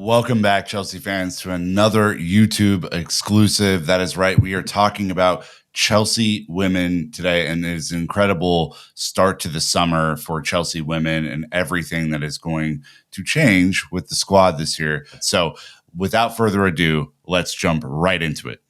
Welcome back, Chelsea fans, to another YouTube exclusive. That is right. We are talking about Chelsea women today, and it is an incredible start to the summer for Chelsea women and everything that is going to change with the squad this year. So without further ado, let's jump right into it.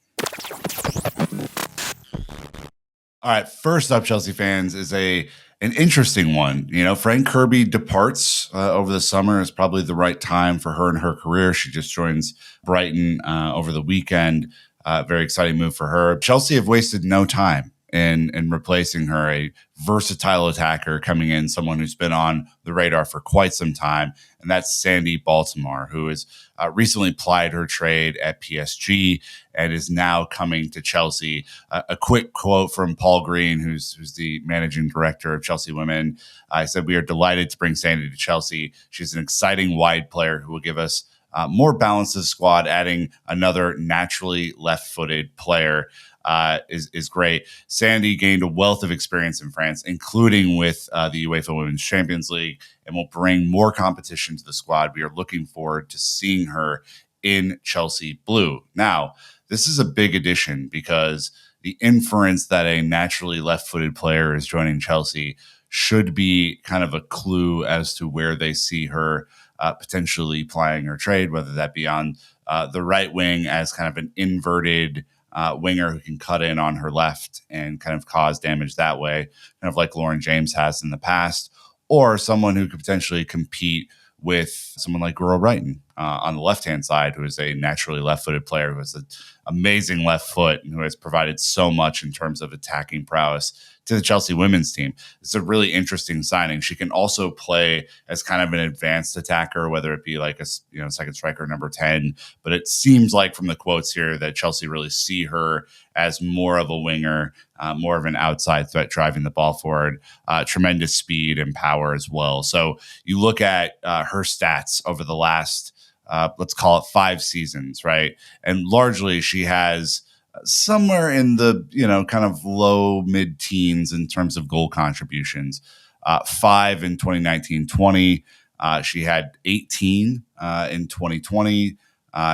All right, first up, Chelsea fans, is an interesting one. You know, Frank Kirby departs over the summer. Is probably the right time for her and her career. She just joins Brighton over the weekend. Very exciting move for her. Chelsea have wasted no time in replacing her, a versatile attacker coming in, someone who's been on the radar for quite some time, and that's Sonia Bompastor, who has recently plied her trade at PSG and is now coming to Chelsea. A quick quote from Paul Green, who's the managing director of Chelsea Women. I said, "We are delighted to bring Sandy to Chelsea. She's an exciting wide player who will give us more balance to the squad. Adding another naturally left-footed player is great." Sandy gained a wealth of experience in France, including with the UEFA Women's Champions League, and will bring more competition to the squad. We are looking forward to seeing her in Chelsea blue. Now, this is a big addition because the inference that a naturally left-footed player is joining Chelsea should be kind of a clue as to where they see her potentially plying her trade, whether that be on the right wing as kind of an inverted winger who can cut in on her left and kind of cause damage that way, kind of like Lauren James has in the past, or someone who could potentially compete with someone like Guro Brighton on the left-hand side, who is a naturally left-footed player who has an amazing left foot and who has provided so much in terms of attacking prowess to the Chelsea women's team. It's a really interesting signing. She can also play as kind of an advanced attacker, whether it be like a second striker, number 10. But it seems like from the quotes here that Chelsea really see her as more of a winger, more of an outside threat driving the ball forward, tremendous speed and power as well. So you look at her stats over the last, let's call it 5 seasons, right? And largely she has somewhere in the, kind of low mid-teens in terms of goal contributions. 5 in 2019-20. She had 18 in 2020.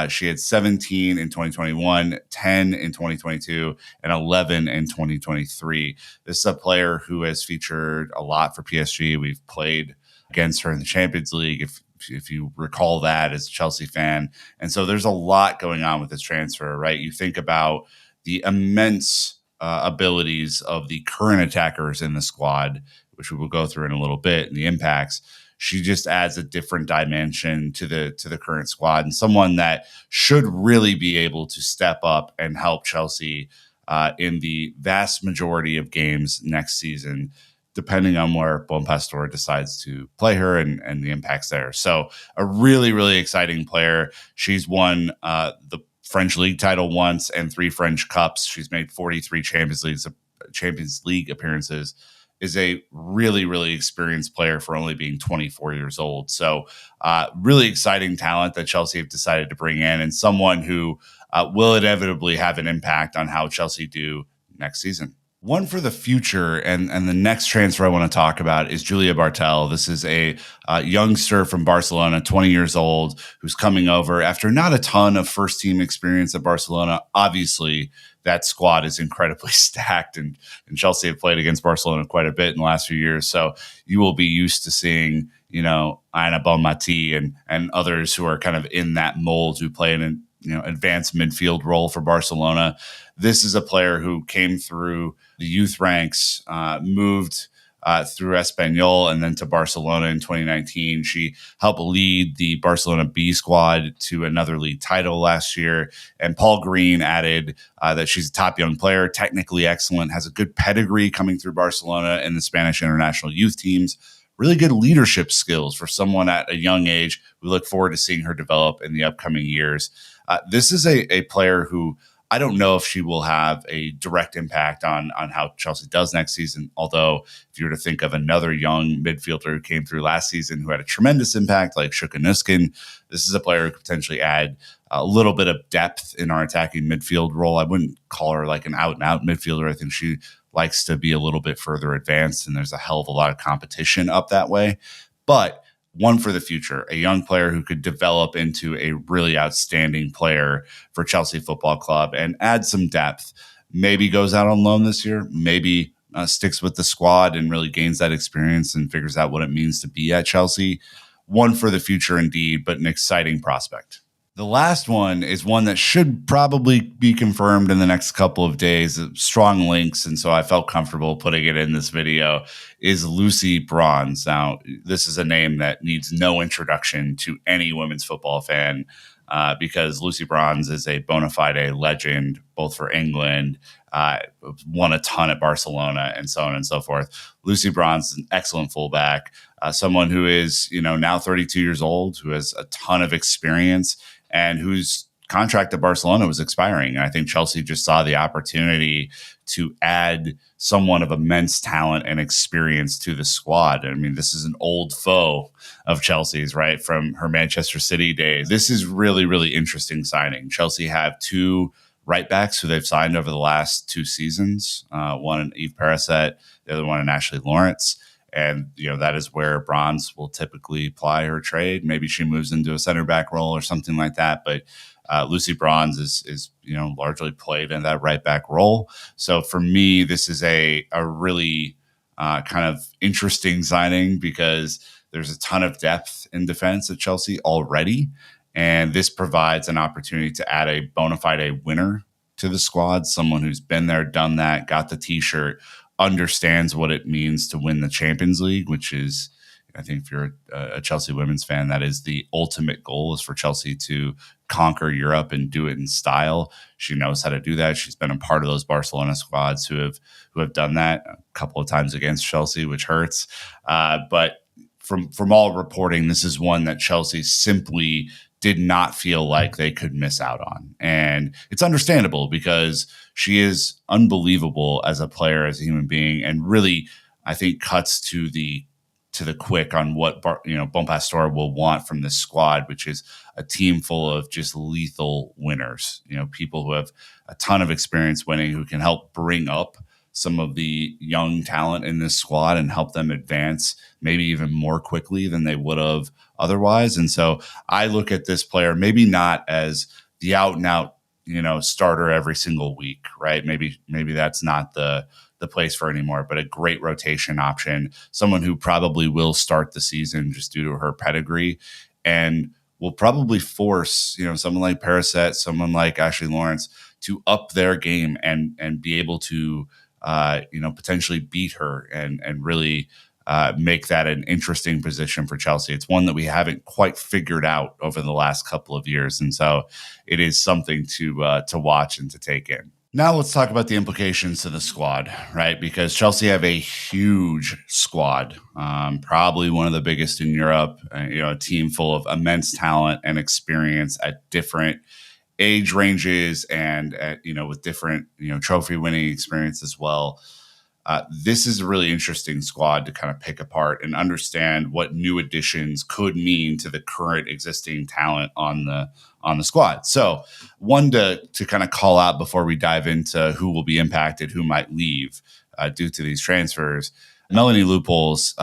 She had 17 in 2021, 10 in 2022, and 11 in 2023. This is a player who has featured a lot for PSG. We've played against her in the Champions League, if you recall that as a Chelsea fan. And so there's a lot going on with this transfer, right? You think about the immense abilities of the current attackers in the squad, which we will go through in a little bit, and the impacts. She just adds a different dimension to the current squad, and someone that should really be able to step up and help Chelsea in the vast majority of games next season, depending on where Bompastor decides to play her and the impacts there. So a really, really exciting player. She's won the French League title once and 3 French Cups. She's made 43 Champions League appearances. Is a really, really experienced player for only being 24 years old. So really exciting talent that Chelsea have decided to bring in, and someone who will inevitably have an impact on how Chelsea do next season. One for the future, and the next transfer I want to talk about is Julia Bartel. This is a youngster from Barcelona, 20 years old, who's coming over after not a ton of first-team experience at Barcelona. Obviously, that squad is incredibly stacked, and Chelsea have played against Barcelona quite a bit in the last few years. So you will be used to seeing, Ana Bonmati and others who are kind of in that mold who play in an advanced midfield role for Barcelona. This is a player who came through the youth ranks, moved through Espanyol and then to Barcelona in 2019. She helped lead the Barcelona B squad to another league title last year. And Paul Green added that she's a top young player, technically excellent, has a good pedigree coming through Barcelona and the Spanish international youth teams. Really good leadership skills for someone at a young age. We look forward to seeing her develop in the upcoming years. This is a player who I don't know if she will have a direct impact on how Chelsea does next season. Although if you were to think of another young midfielder who came through last season who had a tremendous impact like Shuka Nuskin, this is a player who could potentially add a little bit of depth in our attacking midfield role. I wouldn't call her like an out-and-out midfielder. I think she likes to be a little bit further advanced, and there's a hell of a lot of competition up that way. But one for the future, a young player who could develop into a really outstanding player for Chelsea Football Club and add some depth. Maybe goes out on loan this year, maybe sticks with the squad and really gains that experience and figures out what it means to be at Chelsea. One for the future indeed, but an exciting prospect. The last one is one that should probably be confirmed in the next couple of days. Strong links, and so I felt comfortable putting it in this video, is Lucy Bronze. Now, this is a name that needs no introduction to any women's football fan because Lucy Bronze is a bona fide legend, both for England, won a ton at Barcelona, and so on and so forth. Lucy Bronze is an excellent fullback, someone who is now 32 years old, who has a ton of experience, and whose contract at Barcelona was expiring. And I think Chelsea just saw the opportunity to add someone of immense talent and experience to the squad. I mean, this is an old foe of Chelsea's, right, from her Manchester City days. This is really, really interesting signing. Chelsea have two right backs who they've signed over the last 2 seasons, one in Eve Paraset, the other one in Ashley Lawrence. And, that is where Bronze will typically ply her trade. Maybe she moves into a center back role or something like that. But Lucy Bronze is largely played in that right back role. So for me, this is a really kind of interesting signing because there's a ton of depth in defense at Chelsea already. And this provides an opportunity to add a bona fide winner to the squad, someone who's been there, done that, got the T-shirt, understands what it means to win the Champions League, which is, I think if you're a Chelsea women's fan, that is the ultimate goal, is for Chelsea to conquer Europe and do it in style. She knows how to do that. She's been a part of those Barcelona squads who have done that a couple of times against Chelsea, which hurts. But from all reporting, this is one that Chelsea simply did not feel like they could miss out on. And it's understandable because she is unbelievable as a player, as a human being, and really, I think, cuts to the quick on what Bompastor will want from this squad, which is a team full of just lethal winners. People who have a ton of experience winning, who can help bring up some of the young talent in this squad and help them advance maybe even more quickly than they would have otherwise. And so I look at this player maybe not as the out and out, starter every single week, right? Maybe that's not the place for anymore, but a great rotation option, someone who probably will start the season just due to her pedigree and will probably force, someone like Paraset, someone like Ashley Lawrence to up their game and be able to, potentially beat her and really make that an interesting position for Chelsea. It's one that we haven't quite figured out over the last couple of years. And so it is something to watch and to take in. Now let's talk about the implications to the squad, right? Because Chelsea have a huge squad, probably one of the biggest in Europe, a team full of immense talent and experience at different age ranges and with different trophy winning experience as well. This is a really interesting squad to kind of pick apart and understand what new additions could mean to the current existing talent on the squad. So one to kind of call out before we dive into who will be impacted, who might leave due to these transfers. Melanie Leupolz,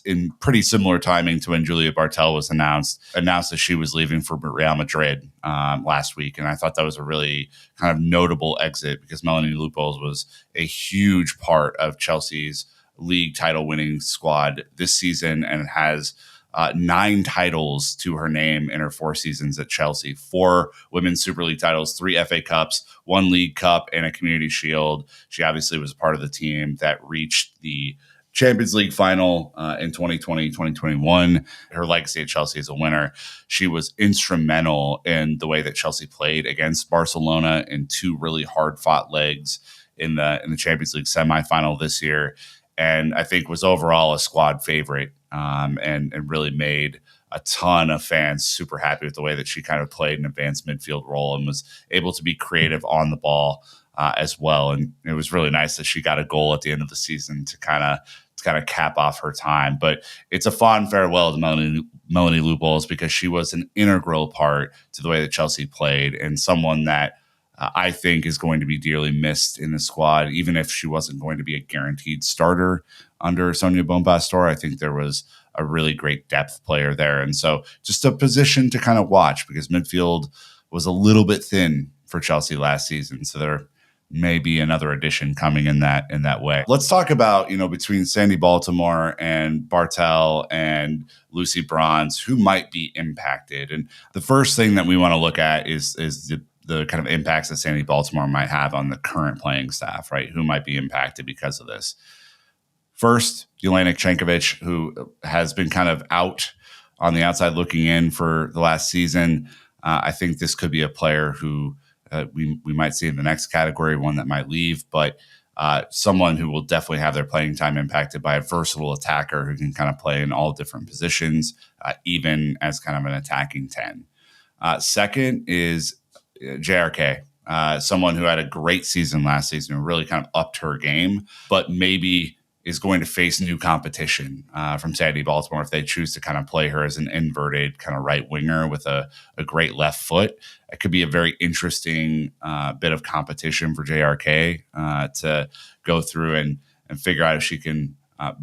in pretty similar timing to when Julia Bartel was announced that she was leaving for Real Madrid last week. And I thought that was a really kind of notable exit because Melanie Leupolz was a huge part of Chelsea's league title winning squad this season and has 9 titles to her name in her 4 seasons at Chelsea. 4 Women's Super League titles, 3 FA Cups, 1 League Cup, and a Community Shield. She obviously was a part of the team that reached the Champions League final in 2020, 2021. Her legacy at Chelsea as a winner. She was instrumental in the way that Chelsea played against Barcelona in 2 really hard-fought legs in the Champions League semifinal this year. And I think was overall a squad favorite and really made a ton of fans super happy with the way that she kind of played an advanced midfield role and was able to be creative on the ball as well. And it was really nice that she got a goal at the end of the season to kind of cap off her time. But it's a fond farewell to Melanie Leupolz because she was an integral part to the way that Chelsea played and someone that I think is going to be dearly missed in the squad, even if she wasn't going to be a guaranteed starter under Sonia Bompastor. I think there was a really great depth player there. And so just a position to kind of watch because midfield was a little bit thin for Chelsea last season. So there may be another addition coming in that way. Let's talk about, between Sandy Baltimore and Bartel and Lucy Bronze, who might be impacted. And the first thing that we want to look at is the kind of impacts that Sandy Baltimore might have on the current playing staff, right? Who might be impacted because of this. First, Jelena Chankovic, who has been kind of out on the outside looking in for the last season. I think this could be a player who we might see in the next category, one that might leave, but someone who will definitely have their playing time impacted by a versatile attacker who can kind of play in all different positions, even as kind of an attacking 10. Second is JRK, someone who had a great season last season, who really kind of upped her game, but maybe is going to face new competition from Sandy Baltimore if they choose to kind of play her as an inverted kind of right winger with a great left foot. It could be a very interesting bit of competition for JRK to go through and figure out if she can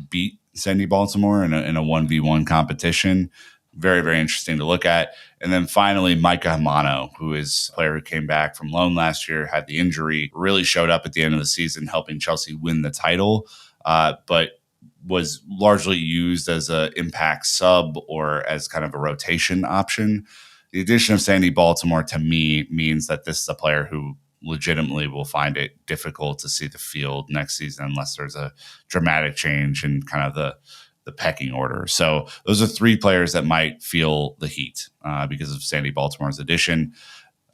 beat Sandy Baltimore in a 1v1 competition. Very, very interesting to look at. And then finally, Micah Hamano, who is a player who came back from loan last year, had the injury, really showed up at the end of the season, helping Chelsea win the title. But was largely used as an impact sub or as kind of a rotation option. The addition of Sandy Baltimore to me means that this is a player who legitimately will find it difficult to see the field next season unless there's a dramatic change in kind of the pecking order. So those are three players that might feel the heat because of Sandy Baltimore's addition.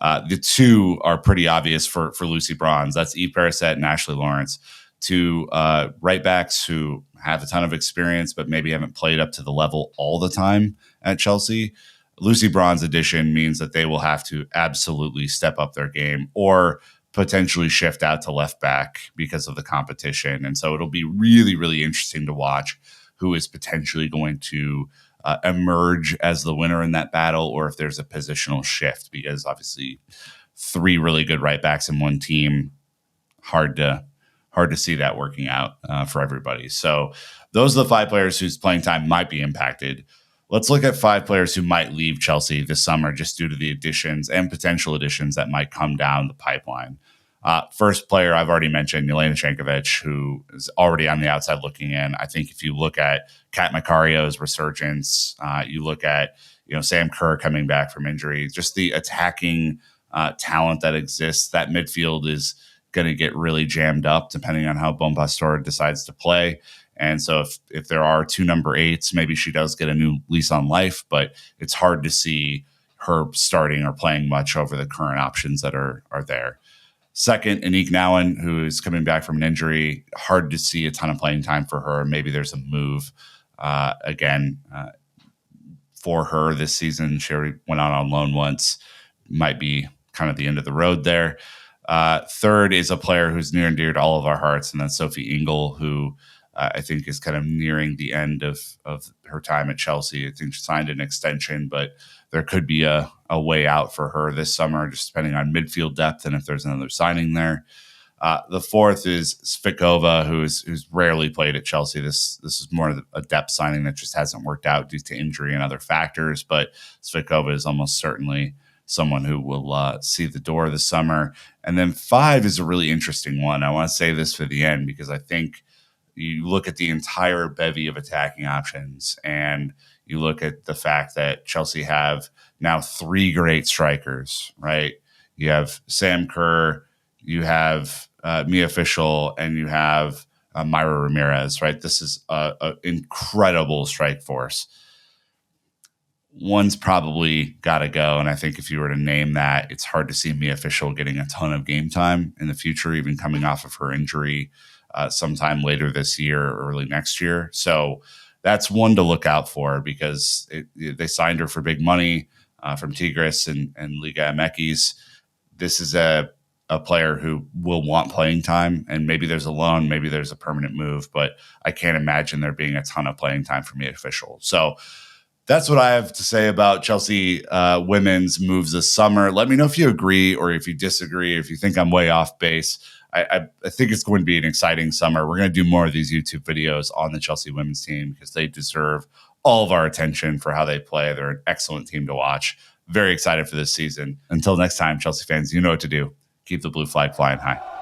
The two are pretty obvious for Lucy Bronze. That's Eve Perisset and Ashley Lawrence. Two right backs who have a ton of experience, but maybe haven't played up to the level all the time at Chelsea. Lucy Bronze addition means that they will have to absolutely step up their game or potentially shift out to left back because of the competition. And so it'll be really, really interesting to watch who is potentially going to emerge as the winner in that battle, or if there's a positional shift, because obviously three really good right backs in one team, hard to see that working out for everybody. So those are the five players whose playing time might be impacted. Let's look at five players who might leave Chelsea this summer just due to the additions and potential additions that might come down the pipeline. First player I've already mentioned, Jelena Chankovic, who is already on the outside looking in. I think if you look at Kat Macario's resurgence, you look at Sam Kerr coming back from injury, just the attacking talent that exists, that midfield is going to get really jammed up depending on how Bompastor decides to play. And so if there are two number 8s, maybe she does get a new lease on life, but it's hard to see her starting or playing much over the current options that are there. Second, Anique Nouwen, who is coming back from an injury. Hard to see a ton of playing time for her. Maybe there's a move for her this season. She already went out on loan once. Might be kind of the end of the road there. Third is a player who's near and dear to all of our hearts, and that's Sophie Ingle, who I think is kind of nearing the end of her time at Chelsea. I think she signed an extension, but there could be a way out for her this summer, just depending on midfield depth and if there's another signing there. The fourth is Svikova, who's rarely played at Chelsea. This is more of a depth signing that just hasn't worked out due to injury and other factors, but Svikova is almost certainly someone who will see the door this summer. And then 5 is a really interesting one. I want to say this for the end because I think you look at the entire bevy of attacking options and you look at the fact that Chelsea have now 3 great strikers, right? You have Sam Kerr, you have Mia Fischel, and you have Myra Ramirez, right? This is an incredible strike force. One's probably got to go. And I think if you were to name that, it's hard to see Mia Fischel getting a ton of game time in the future, even coming off of her injury sometime later this year or early next year. So that's one to look out for because they signed her for big money from Tigres and Liga MX. This is a player who will want playing time, and maybe there's a loan, maybe there's a permanent move, but I can't imagine there being a ton of playing time for Mia Fischel. So that's what I have to say about Chelsea women's moves this summer. Let me know if you agree or if you disagree, or if you think I'm way off base. I think it's going to be an exciting summer. We're going to do more of these YouTube videos on the Chelsea women's team because they deserve all of our attention for how they play. They're an excellent team to watch. Very excited for this season. Until next time, Chelsea fans, you know what to do. Keep the blue flag flying high.